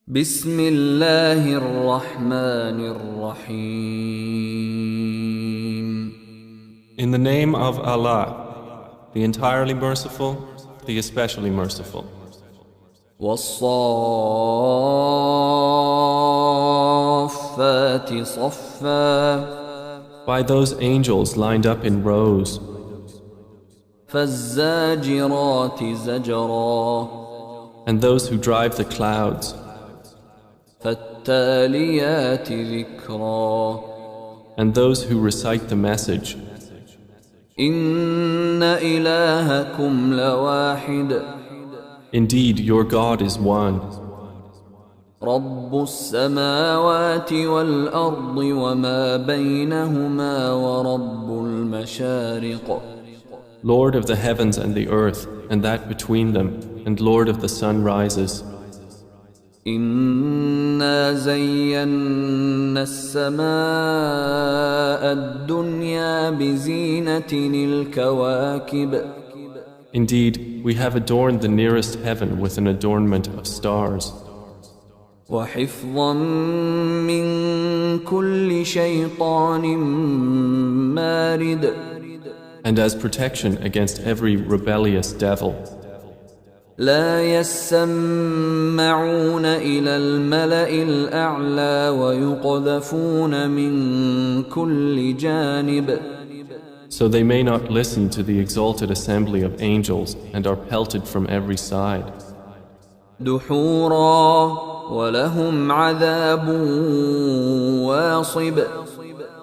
بسم الله الرحمن الرحيم. In the name of Allah, the entirely merciful, the especially merciful. والصافات صفا. By those angels lined up in rows, فالزاجرات زجرا. and those who drive the clouds, فالتاليات ذكرا. and those who recite the message. إن إلهكم لواحد. Indeed, your God is one, رب السماوات والأرض وما بينهما ورب المشارق. Lord of the heavens and the earth, and that between them, and Lord of the sunrises. إنا زينا السماء الدنيا بزينة الكواكب. Indeed, we have adorned the nearest heaven with an adornment of stars, وحفظا من كل شيطان مارد. and as protection against every rebellious devil. لا يسمعون إلى الملأ الأعلى ويقذفون من كل جانب. So they may not listen to the exalted assembly of angels and are pelted from every side. دحورا ولهم عذاب واصب.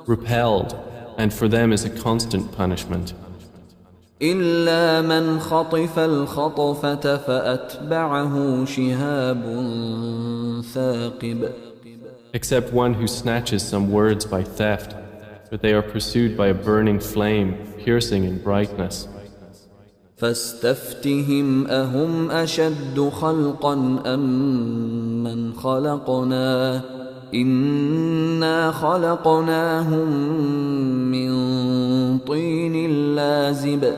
Repelled, and for them is a constant punishment. إلا من خطف الخطفة فأتبعه شهاب ثاقب. Except one who snatches some words by theft, but they are pursued by a burning flame, piercing in brightness. فاستفتهم أهم أشد خلقا أم من خلقنا إنا خلقناهم من طين لازب.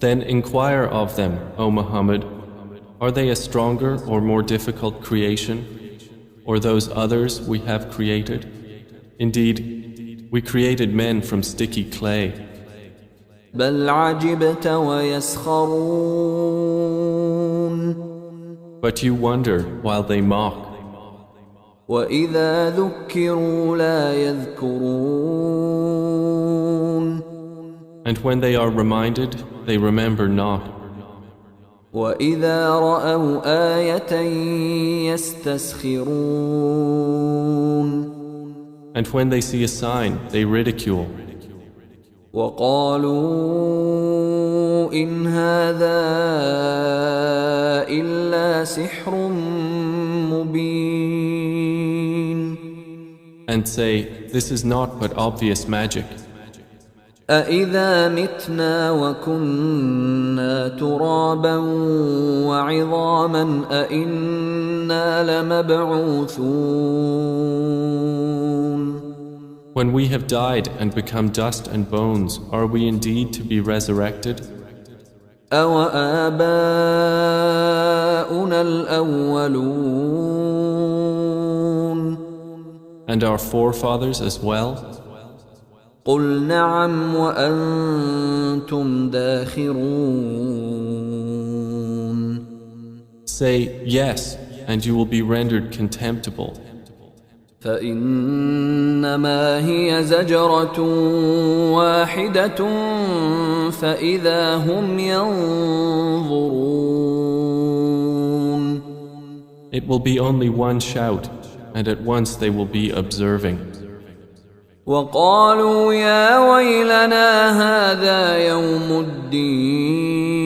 Then inquire of them, O Muhammad, are they a stronger or more difficult creation, or those others we have created? Indeed, we created men from sticky clay. بل عجبت ويسخرون. But you wonder while they mock, وإذا ذكروا لا يذكرون. and when they are reminded, they remember not. وإذا رأوا آية يستسخرون. And when they see a sign, they ridicule. وقالوا إن هذا إلا سحر مبين. And say, this is not but obvious magic. أإذا متنا وكنا ترابا وعظاما أإنا لمبعوثون. When we have died and become dust and bones, are we indeed to be resurrected? أوآباؤنا الأولون. And our forefathers as well? قل نعم وأنتم داخرون. Say, yes, and you will be rendered contemptible. فإنما هي زجرة واحدة فإذا هم ينظرون. It will be only one shout, and at once they will be observing. وقالوا يا ويلنا هذا يوم الدين.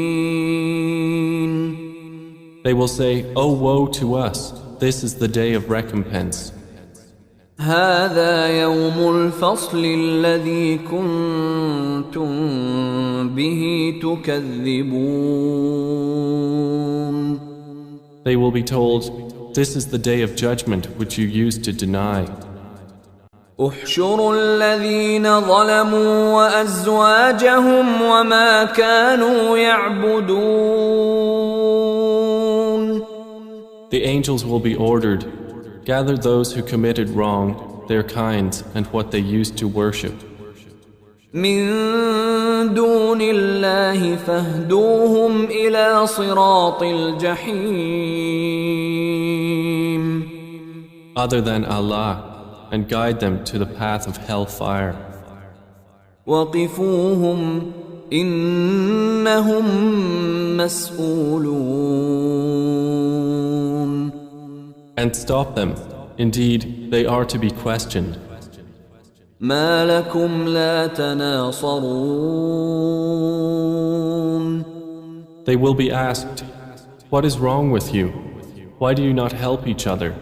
They will say, oh woe to us, this is the day of recompense. هذا يوم الفصل الذي كنتم به تكذبون. They will be told, this is the day of judgment which you used to deny. احشروا الذين ظلموا وأزواجهم وما كانوا يعبدون. The angels will be ordered, gather those who committed wrong, their kinds, and what they used to worship. من دون الله فاهدوهم إلى صراط الجحيم. Other than Allah, and guide them to the path of hellfire. وقفوهم إنهم مسؤولون. And stop them. Indeed, they are to be questioned. ما لكم لا تناصرون. They will be asked, what is wrong with you? Why do you not help each other?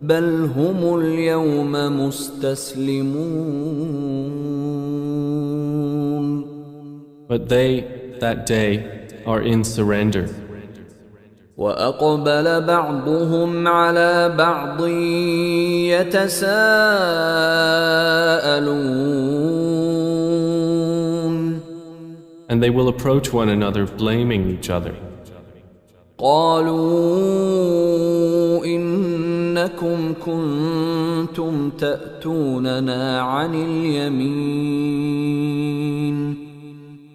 بل هم اليوم مستسلمون. But they, that day, are in surrender. وأقبل بعضهم على بعض يتساءلون. And they will approach one another blaming each other. قالوا إنكم كنتم تأتوننا عن اليمين.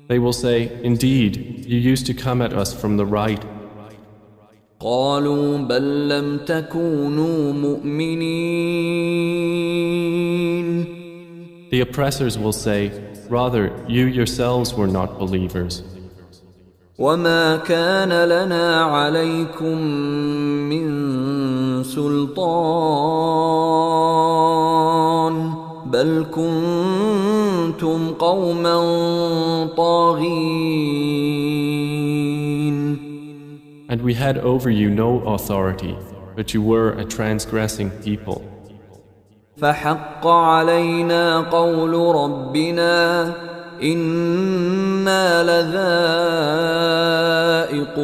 They will say, indeed, you used to come at us from the right. قالوا بل لم تكونوا مؤمنين. The oppressors will say, rather, you yourselves were not believers. وما كان لنا عليكم من سلطان بل كنتم قوما طاغين. And we had over you no authority, but you were a transgressing people. فحق علينا قول ربنا إنا لذائقون.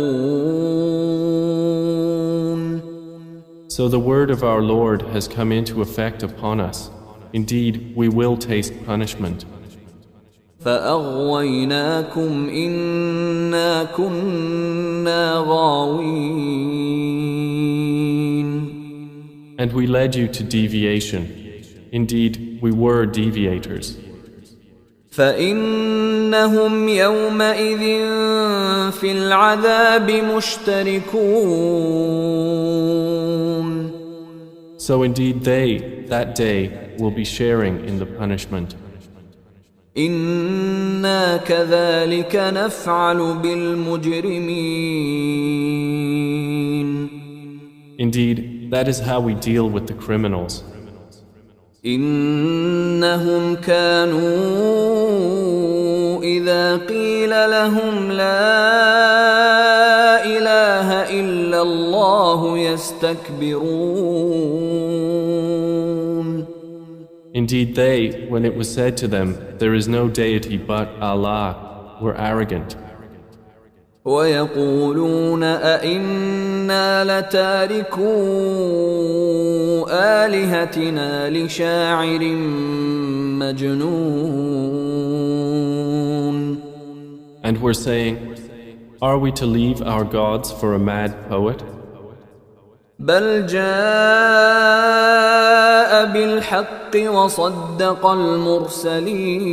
So the word of our Lord has come into effect upon us. Indeed, we will taste punishment. فأغويناكم إنا كنا غاوين. And we led you to deviation. Indeed, we were deviators. فإنهم يومئذ في العذاب مشتركون. So indeed they, that day, will be sharing in the punishment. إنا كذلك نفعل بالمجرمين. Indeed, that is how we deal with the criminals. إنهم كانوا إذا قيل لهم لا إله إلا الله يستكبرون. Indeed, they, when it was said to them, there is no deity but Allah, were arrogant. ويقولون أئنا لتاركو آلهتنا لشاعر مجنون. And we're saying, are we to leave our gods for a mad poet? بل جاء بالحق وصدق المرسلين.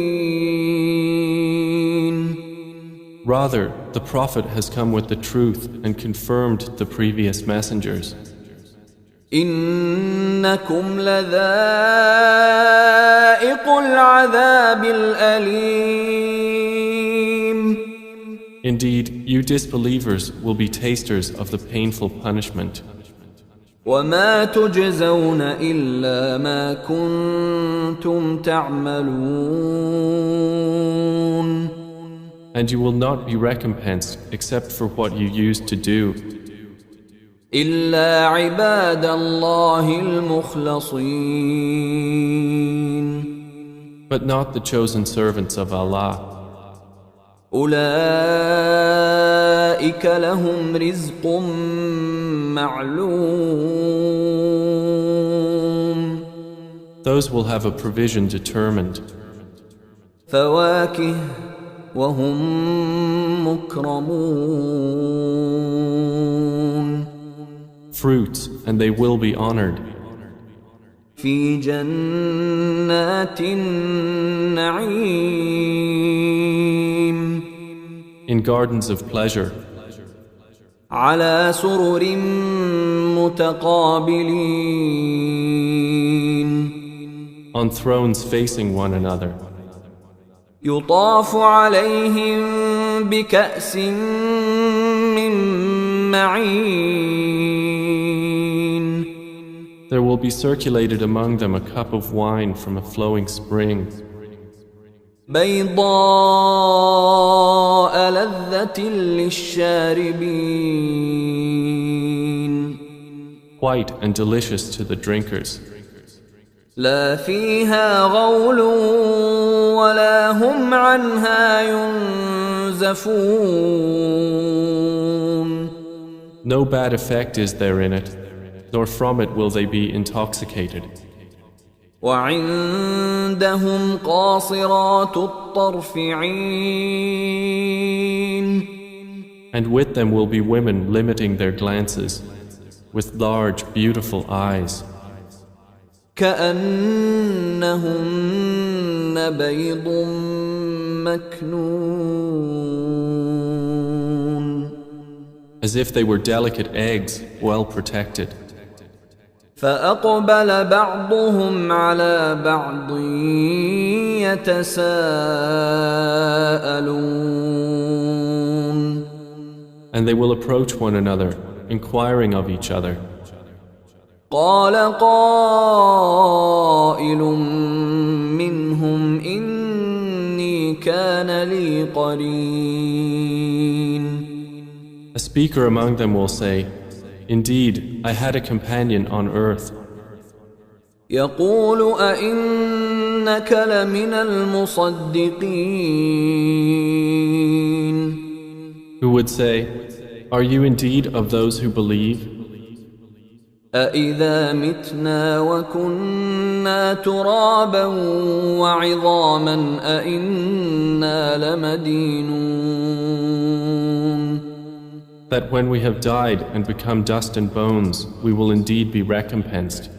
Rather, the Prophet has come with the truth and confirmed the previous messengers. إنكم لذائق العذاب الأليم. Indeed, you disbelievers will be tasters of the painful punishment. وما تجزون إلا ما كنتم تعملون. And you will not be recompensed except for what you used to do. إلا عباد الله المخلصين. But not the chosen servants of Allah. أولئك لهم رزق معلوم. Those will have a provision determined. فواكه وهم مكرمون. fruits, and they will be honored. في جنات النعيم In gardens of pleasure, على سرر متقابلين on thrones facing one another. يطاف عليهم بكأس من معين There will be circulated among them a cup of wine from a flowing spring, بيضاء لذة للشاربين white and delicious to the drinkers. لا فيها غول ولا هم عنها ينزفون No bad effect is there in it, nor from it will they be intoxicated. وعندهم قاصرات الطرف عين And with them will be women limiting their glances, with large, beautiful eyes, كأنهن بيض مكنون as if they were delicate eggs, well protected. فأقبل بعضهم على بعض يتساءلون And they will approach one another, inquiring of each other. قال قائل منهم إني كان لي قرين A speaker among them will say, Indeed, I had a companion on earth, يقول أئنك لمن المصدقين who would say, Are you indeed of those who believe? أإذا متنا وكنا ترابا وعظاما أإنا لمدينون That when we have died and become dust and bones, we will indeed be recompensed.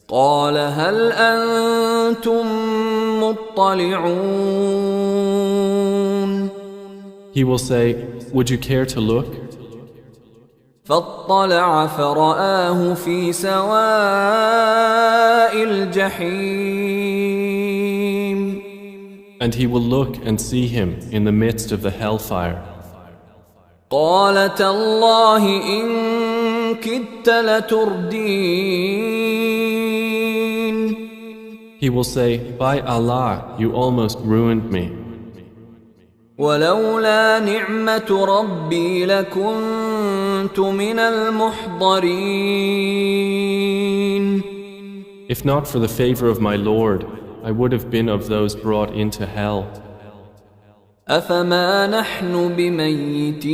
قال هل أنتم مطلعون He will say, Would you care to look? فاطلع فرآه في سواء الجحيم And he will look and see him in the midst of the hellfire. قال تالله إن كدت لتردين He will say, By Allah, you almost ruined me. ولولا نعمة ربي لكنت من المحضرين If not for the favor of my Lord, I would have been of those brought into hell. أفما نحن بميتين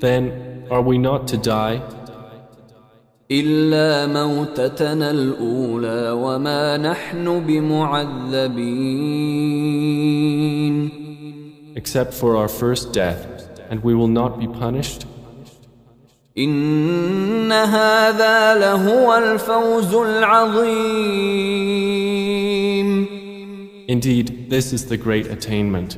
Then, are we not to die? إلا موتتنا الأولى وما نحن بمعذبين Except for our first death, and we will not be punished? إن هذا لهو الفوز العظيم Indeed, this is the great attainment.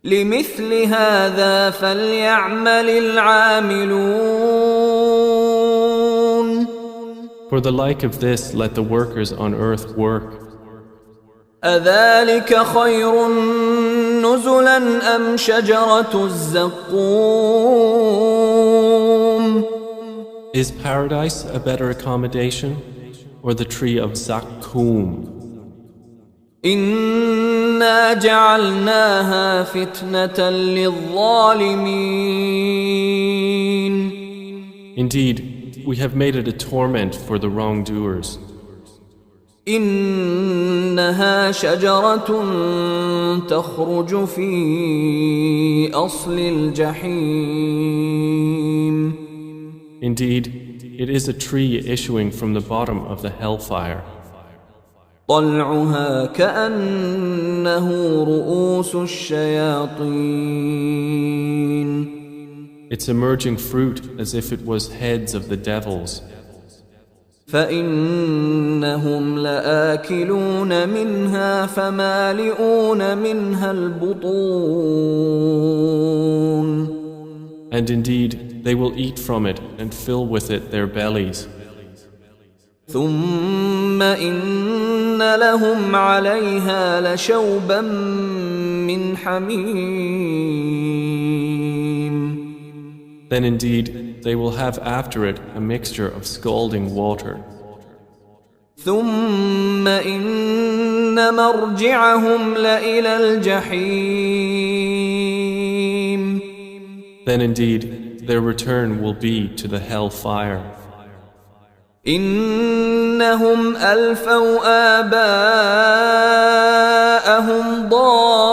لمثل هذا فليعمل العاملون For the like of this, let the workers on earth work. أذلك خير نزلا أم شجرة الزقوم Is paradise a better accommodation, or the tree of Zakkum? إنا جعلناها فتنة للظالمين Indeed, we have made it a torment for the wrongdoers. إنها شجرة تخرج في أصل الجحيم Indeed, it is a tree issuing from the bottom of the hellfire. طلعها كأنه رؤوس الشياطين its emerging fruit as if it was heads of the devils. فإنهم لآكلون منها فمالئون منها البطون. And indeed, they will eat from it and fill with it their bellies. ثم إن لهم عليها لشوبا من حميم. Then indeed, they will have after it a mixture of scalding water. ثم إن مرجعهم لإلى الجحيم. Then indeed, their return will be to the hell fire. إنهم ألفوا آباءهم ضالين.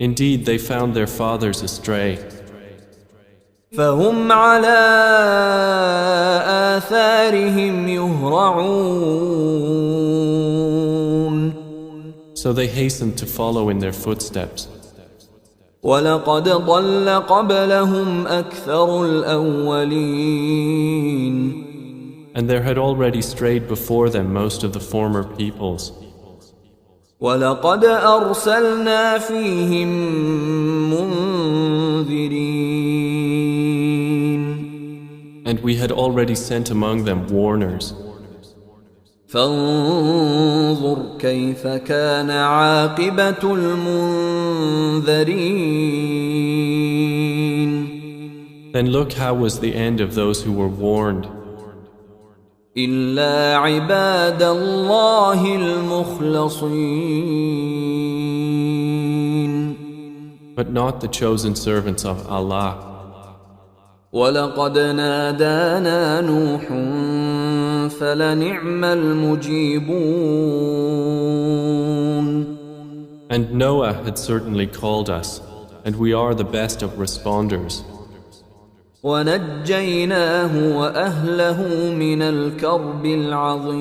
Indeed, they found their fathers astray. فهم على آثارهم يهرعون. So they hastened to follow in their footsteps. ولقد ضل قبلهم أكثر الأولين. And there had already strayed before them most of the former peoples. ولقد أرسلنا فيهم منذرين. And we had already sent among them warners. فانظر كيف كان عاقبة المنذرين. Then look how was the end of those who were warned. إلا عباد الله المخلصين. But not the chosen servants of Allah. ولقد نادانا نوح فلنعم المجيبون. And Noah had certainly called us, and we are the best of responders. ونجيناه وأهله من الكرب العظيم.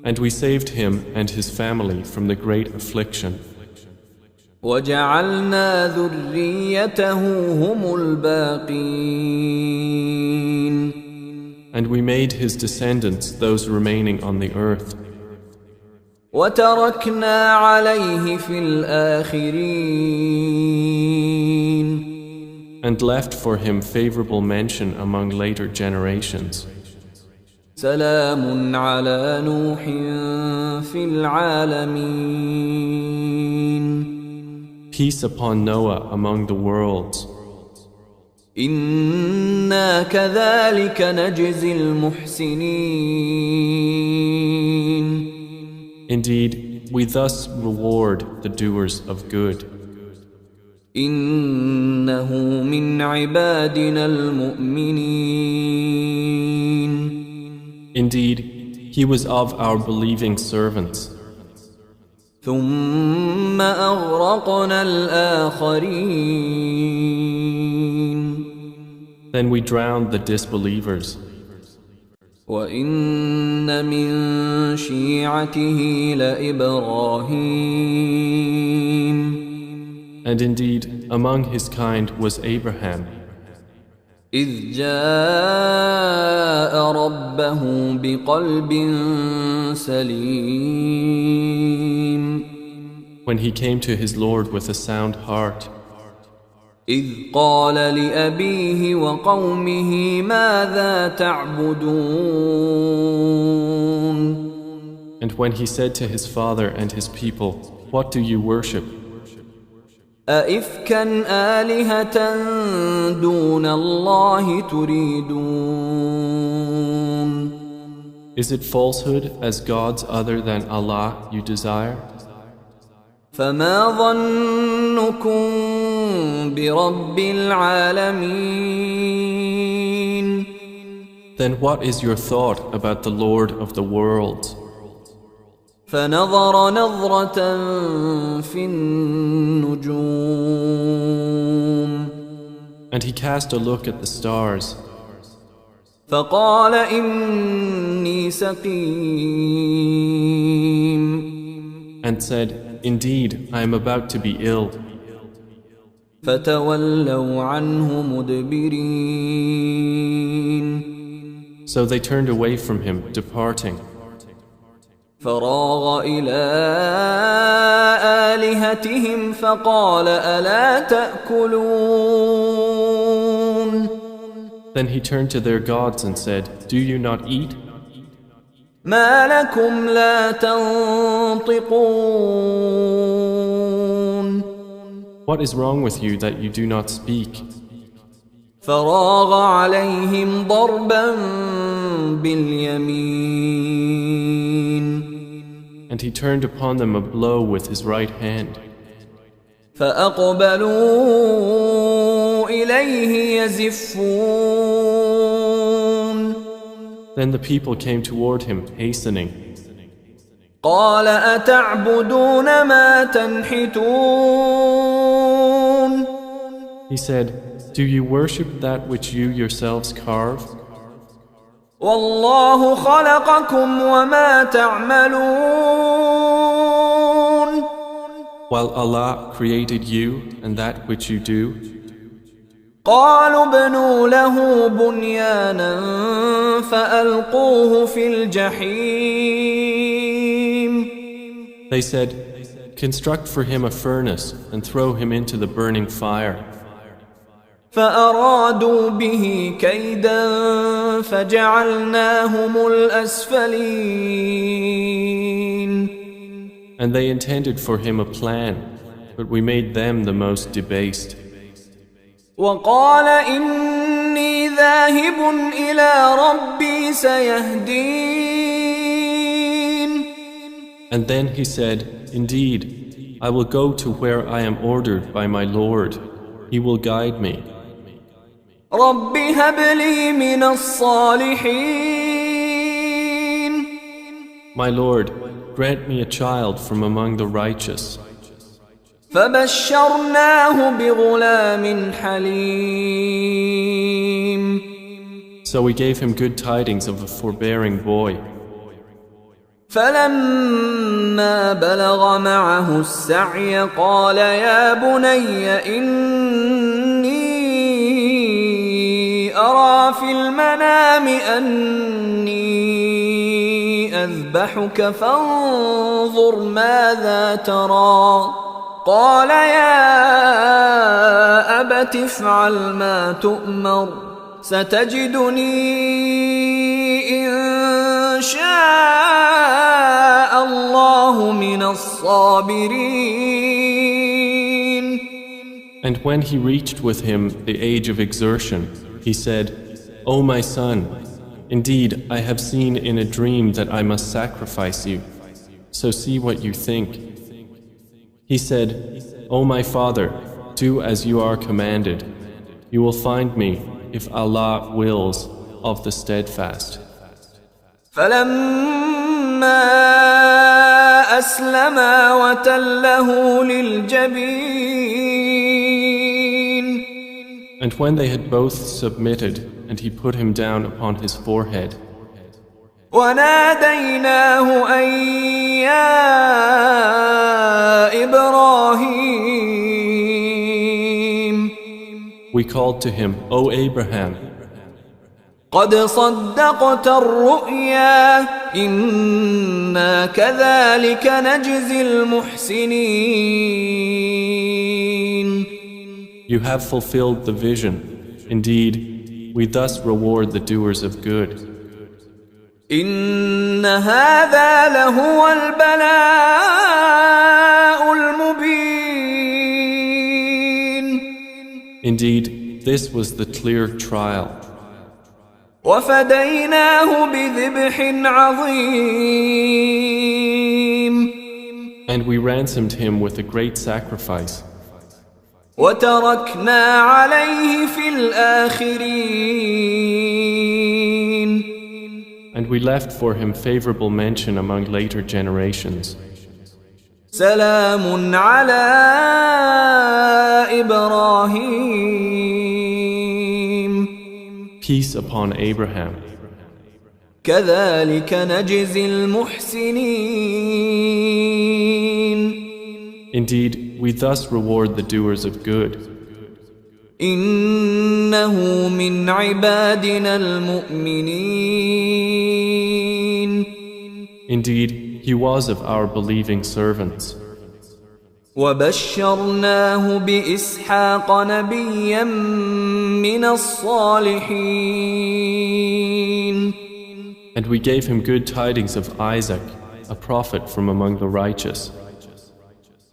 And we saved him and his family from the great affliction. وجعلنا ذريته هم الباقين. And we made his descendants those remaining on the earth. وتركنا عليه في الآخرين. And left for him favorable mention among later generations. سلام على نوح في العالمين. Peace upon Noah among the worlds. إنا كذلك نجزي المحسنين. Indeed, we thus reward the doers of good. إنه من عبادنا المؤمنين. Indeed, he was of our believing servants. ثم أغرقنا الآخرين. Then we drowned the disbelievers. وإن من شيعته لإبراهيم. And indeed, among his kind was Abraham, إذ جاء ربه بقلب سليم. when he came to his Lord with a sound heart. إذ قال لأبيه وقومه ماذا تعبدون. And when he said to his father and his people, "What do you worship? أئفكا آلهة دون الله تريدون. Is it falsehood as gods other than Allah you desire? فما ظنكم برب العالمين. Then what is your thought about the Lord of the worlds?" فنظر نظرة في النجوم. And he cast a look at the stars. فقال إني سقيم. and said, Indeed, I am about to be ill. فتولوا عنه مدبرين. So they turned away from him, departing. فراغ إلى آلهتهم فقال ألا تأكلون. Then he turned to their gods and said, Do you not eat? ما لكم لا تنطقون. What is wrong with you that you do not speak? فراغ عليهم ضربا باليمين. And he turned upon them a blow with his right hand. فأقبلوا إليه يزفون. Then the people came toward him, hastening. قال أتعبدون ما تنحتون. He said, Do you worship that which you yourselves carve? والله خلقكم وما تعملون. While Allah created you and that which you do. قالوا ابنوا له بنيانا فألقوه في الجحيم. They said, Construct for him a furnace and throw him into the burning fire. فأرادوا به كيدا فجعلناهم الأسفلين. And they intended for him a plan, but we made them the most debased. وقال إني ذاهب إلى ربي سيهدين. And then he said, Indeed, I will go to where I am ordered by my Lord. He will guide me. رب هب لي من الصالحين. My Lord, grant me a child from among the righteous. فبشرناه بغلام حليم. So we gave him good tidings of a forbearing boy. فلما بلغ معه السعي قال يا بني إني أرى في المنام أني أذبحك فانظر ماذا ترى. قال يا أبت افعل ما تؤمر ستجدني إن شاء الله من الصابرين. And when he reached with him the age of exertion, he said, O my son, indeed I have seen in a dream that I must sacrifice you, so see what you think. He said, O my father, do as you are commanded. You will find me, if Allah wills, of the steadfast. فلما أسلما وتله للجبين. And when they had both submitted, and he put him down upon his forehead, وناديناه أن يا إبراهيم. we called to him, O Abraham, قد صدقت الرؤيا إنا كذلك نجزي المحسنين. You have fulfilled the vision. Indeed, we thus reward the doers of good. إن هذا لهو البلاء المبين. Indeed, this was the clear trial. وفديناه بذبح عظيم. And we ransomed him with a great sacrifice. وتركنا عليه في الآخرين. And we left for him favorable mention among later generations. سلام على إبراهيم. Peace upon Abraham. كذلك نجزي المحسنين. Indeed, we thus reward the doers of good. إنه من عبادنا المؤمنين. Indeed, he was of our believing servants. وبشرناه بإسحاق نبيا من الصالحين. And we gave him good tidings of Isaac, a prophet from among the righteous.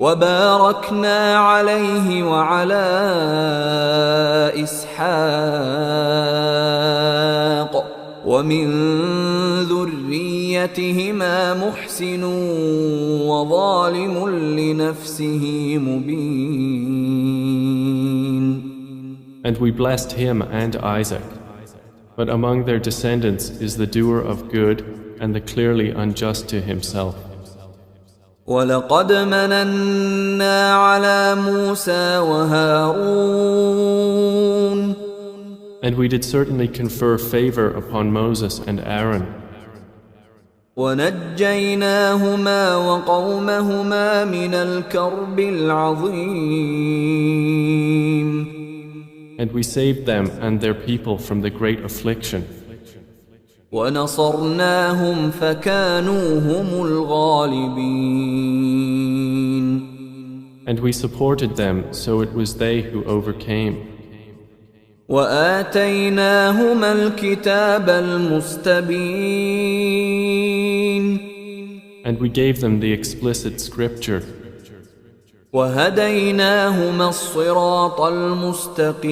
وباركنا عليه وعلى إسحاق ومن ذريتهما محسن وظالم لنفسه مبين. And we blessed him and Isaac. But among their descendants is the doer of good and the clearly unjust to himself. ولقد مننا على موسى وهارون. And we did certainly confer favor upon Moses and Aaron. ونجيناهما وقومهما من الكرب العظيم. And we saved them and their people from the great affliction. ونصرناهم فكانوا هم الغالبين. And we supported them, so it was they who overcame. وآتيناهما الكتاب المستبين. And we gave them the explicit scripture. وهديناهما الصراط المستقيم.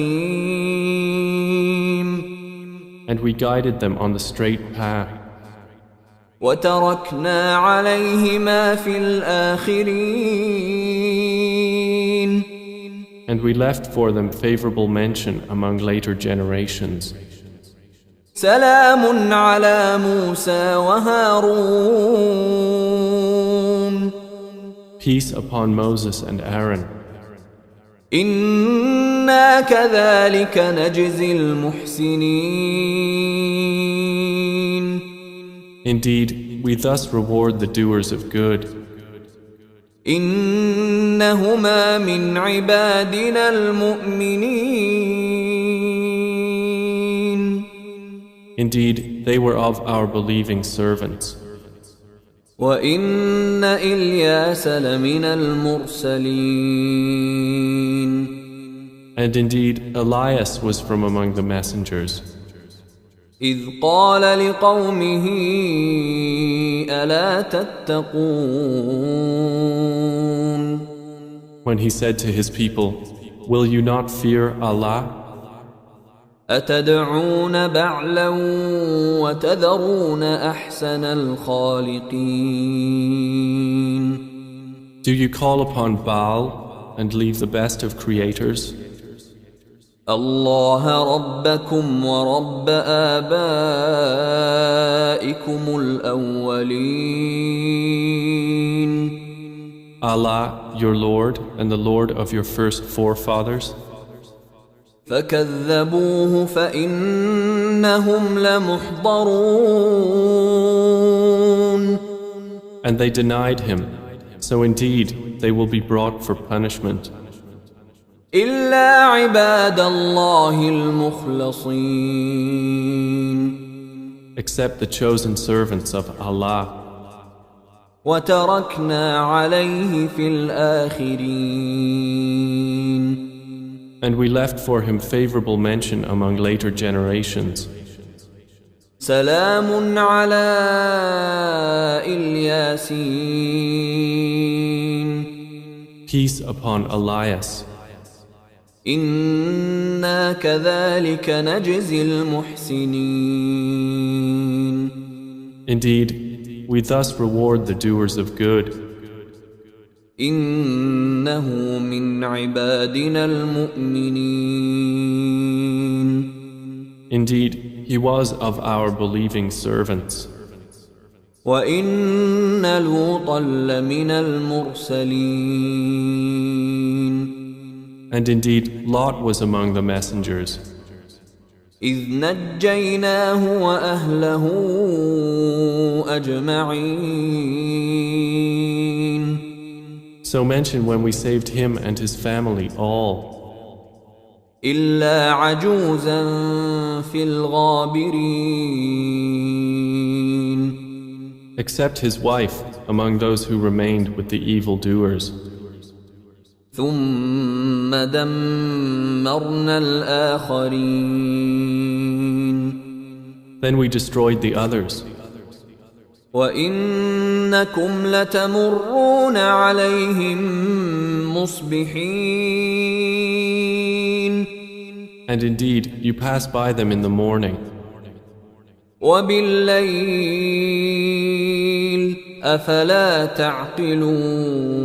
And we guided them on the straight path. وتركنا عليهما في الآخرين. And we left for them favorable mention among later generations. سلام على موسى وهارون. Peace upon Moses and Aaron. إنا كذلك نجزي المحسنين. Indeed, we thus reward the doers of good. إنهما من عبادنا المؤمنين. Indeed, they were of our believing servants. وإن إلياس لمن المرسلين. And indeed, Elias was from among the messengers. إذ قال لقومه ألا تتقون. When he said to his people, "Will you not fear Allah? أتدعون بعلا وتذرون أحسن الخالقين. Do you call upon Baal and leave the best of creators? الله ربكم ورب آبائكم الأولين. Allah, your Lord, and the Lord of your first forefathers?" فكذبوه فإنهم لمحضرون. And they denied him, so indeed they will be brought for punishment. إلا عباد الله المخلصين. Except the chosen servants of Allah. وتركنا عليه في الآخرين. And we left for him favorable mention among later generations. سلام على الياسين. Peace upon Elias. إنا كذلك نجزي المحسنين. Indeed, we thus reward the doers of good. إنه من عبادنا المؤمنين. Indeed, he was of our believing servants. وإن لوطا لمن المرسلين. And indeed, Lot was among the messengers. إذ نجيناه وأهله أجمعين. So mention when we saved him and his family all, إلا عجوزا في الغابرين. except his wife among those who remained with the evildoers. ثم دمرنا الآخرين. Then we destroyed the others. وإنكم لتمرون عليهم مصبحين. And indeed, you pass by them in the morning, وبالليل أفلا تعقلون.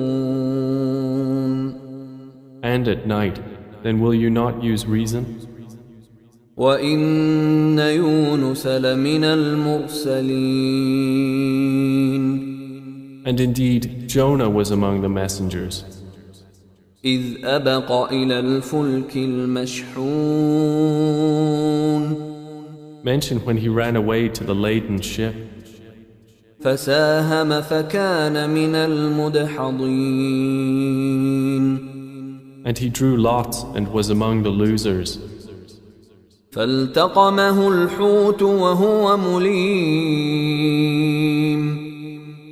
and at night. Then will you not use reason? وإن يونس لمن المرسلين. And indeed, Jonah was among the messengers, إذ أبق إلى الفلك المشحون. mentioned when he ran away to the laden ship, فساهم فكان من المدحضين. and he drew lots and was among the losers. فالتقمه الحوت وهو مليم.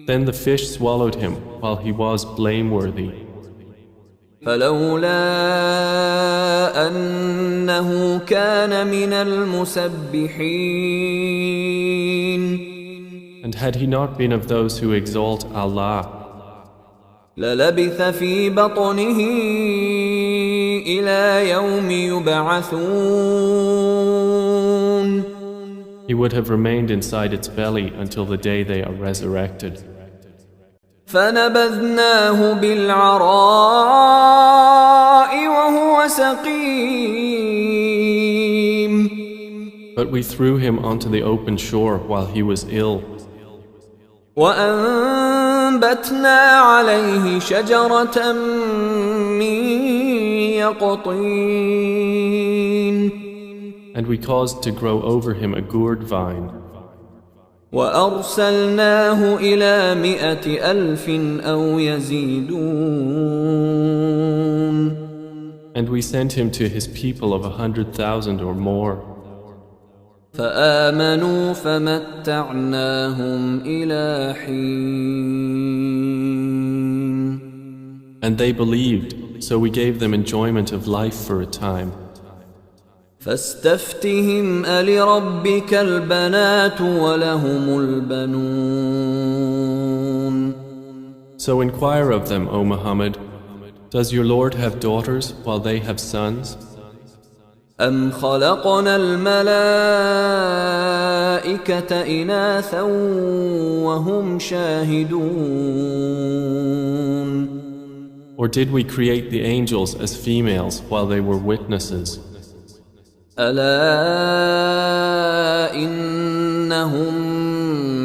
Then the fish swallowed him while he was blameworthy. فلولا أنه كان من المسبحين. And had he not been of those who exalt Allah, للبث في بطنه إلى يوم يبعثون. he would have remained inside its belly until the day they are resurrected. فنبذناه بالعراء وهو سقيم. But we threw him onto the open shore while he was ill, وأنبتنا عليه شجرة من يقطين. and we caused to grow over him a gourd vine, وأرسلناه إلى 100,000 أو يزيدون. and we sent him to his people of 100,000 or more. فآمنوا فمتعناهم إلى حين. And they believed, so we gave them enjoyment of life for a time. فاستفتهم ألربك البنات ولهم البنون. So inquire of them, O Muhammad, does your Lord have daughters while they have sons? أم خلقنا الملائكة إناثا وهم شاهدون. Or did we create the angels as females while they were witnesses? ألا إنهم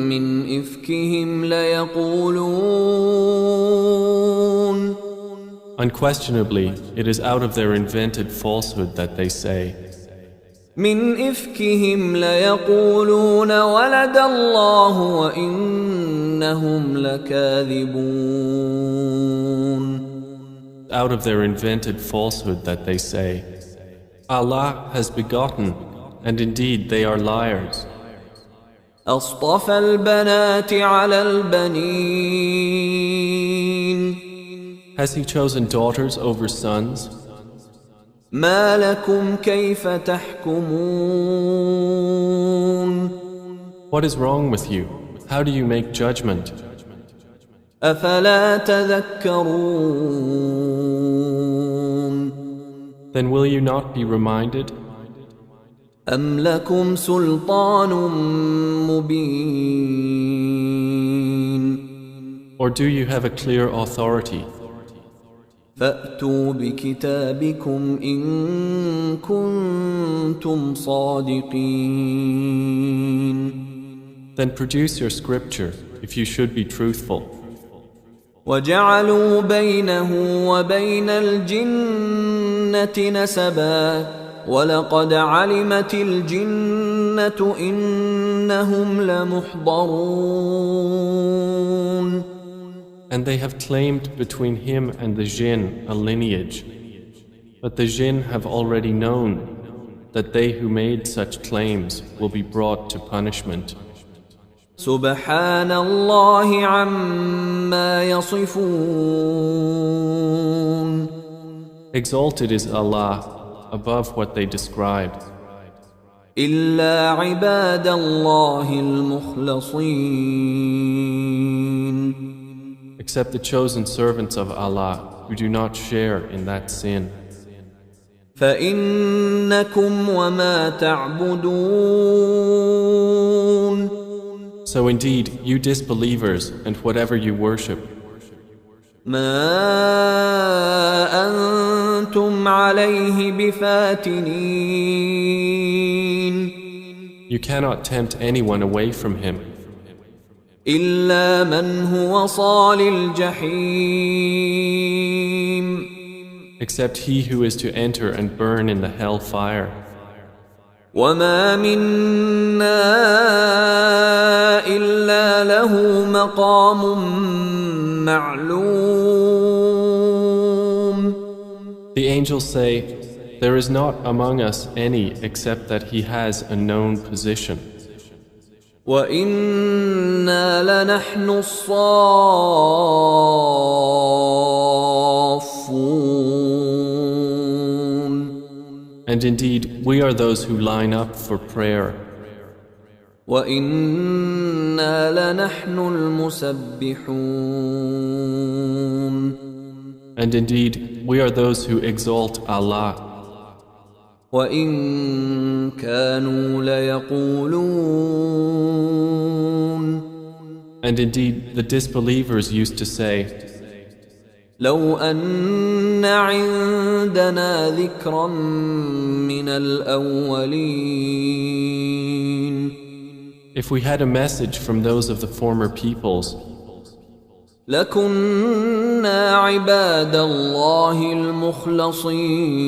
من إفكهم ليقولون. Unquestionably, it is out of their invented falsehood that they say, من إفكهم ليقولون ولد الله وإنهم لكاذبون. out of their invented falsehood that they say, Allah has begotten, and indeed they are liars. أصطفى البنات على البنين. Has he chosen daughters over sons? ما لكم كيف تحكمون. What is wrong with you? How do you make judgment? أفلا تذكرون. Then will you not be reminded? أم لكم سلطان مبين. Or do you have a clear authority? فأتوا بكتابكم إن كنتم صادقين. Then produce your scripture if you should be truthful. وجعلوا بينه وبين الجنة نسبا ولقد علمت الجنة إنهم لمحضرون. And they have claimed between him and the jinn a lineage. But the jinn have already known that they who made such claims will be brought to punishment. سبحان الله عما يصفون. Exalted is Allah above what they described. إلا عباد الله المخلصين. Except the chosen servants of Allah who do not share in that sin. فإنكم وما تعبدون. So indeed, you disbelievers and whatever you worship, ما أنتم عليه بفاتنين. you cannot tempt anyone away from him, إلا من هو صال الجحيم. except he who is to enter and burn in the hell fire. وما منا إلا له مقام معلوم. The angels say, there is not among us any except that he has a known position. وإنا لنحن الصافون. And indeed, we are those who line up for prayer. وإنا لنحن المسبحون. And indeed, we are those who exalt Allah. وإن كانوا ليقولون. And indeed, the disbelievers used to say, لو أن عندنا ذكرا من الأولين. if we had a message from those of the former peoples, لكنا عباد الله المخلصين.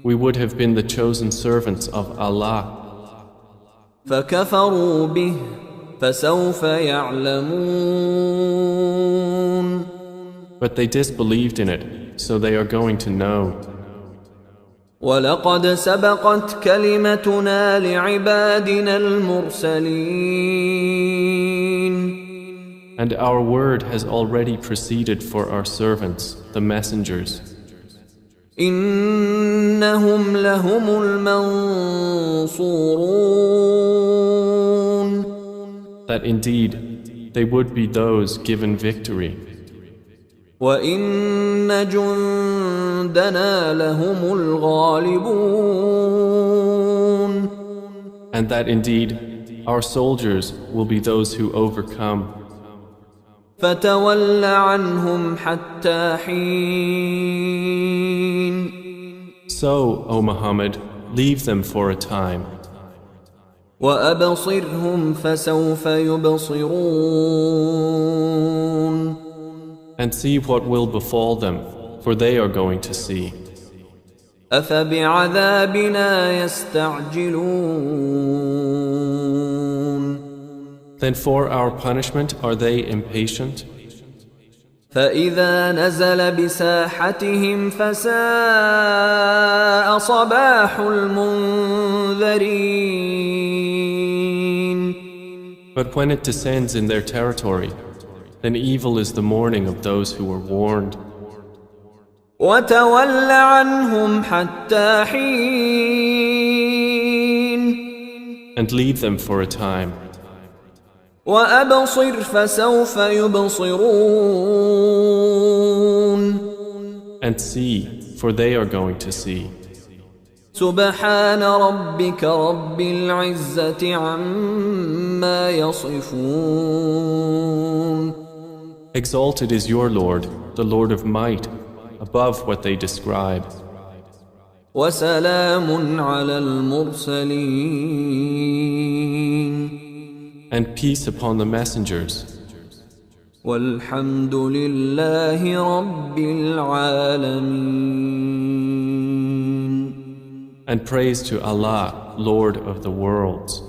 we would have been the chosen servants of Allah. فكفروا به فسوف يعلمون. But they disbelieved in it, so they are going to know. ولقد سبقت كلمتنا لعبادنا المرسلين. And our word has already proceeded for our servants, the messengers. إنهم لهم المنصورون. That indeed they would be those given victory. وإن جندنا لهم الغالبون. And that indeed our soldiers will be those who overcome. فتول عنهم حتى حين. So, O Muhammad, leave them for a time. وأبصرهم فسوف يبصرون. And see what will befall them, for they are going to see. أفبعذابنا يستعجلون. Then for our punishment are they impatient? فإذا نزل بساحتهم فساء صباح المنذرين. But when it descends in their territory, then evil is the morning of those who were warned. وتول عنهم حتى حين. And leave them for a time. وأبصر فسوف يبصرون. And see, for they are going to see. سبحان ربك رب العزة عما يصفون. Exalted is your Lord, the Lord of might, above what they describe. وسلام على المرسلين. And peace upon the messengers. والحمد لله رب العالمين. And praise to Allah, Lord of the worlds.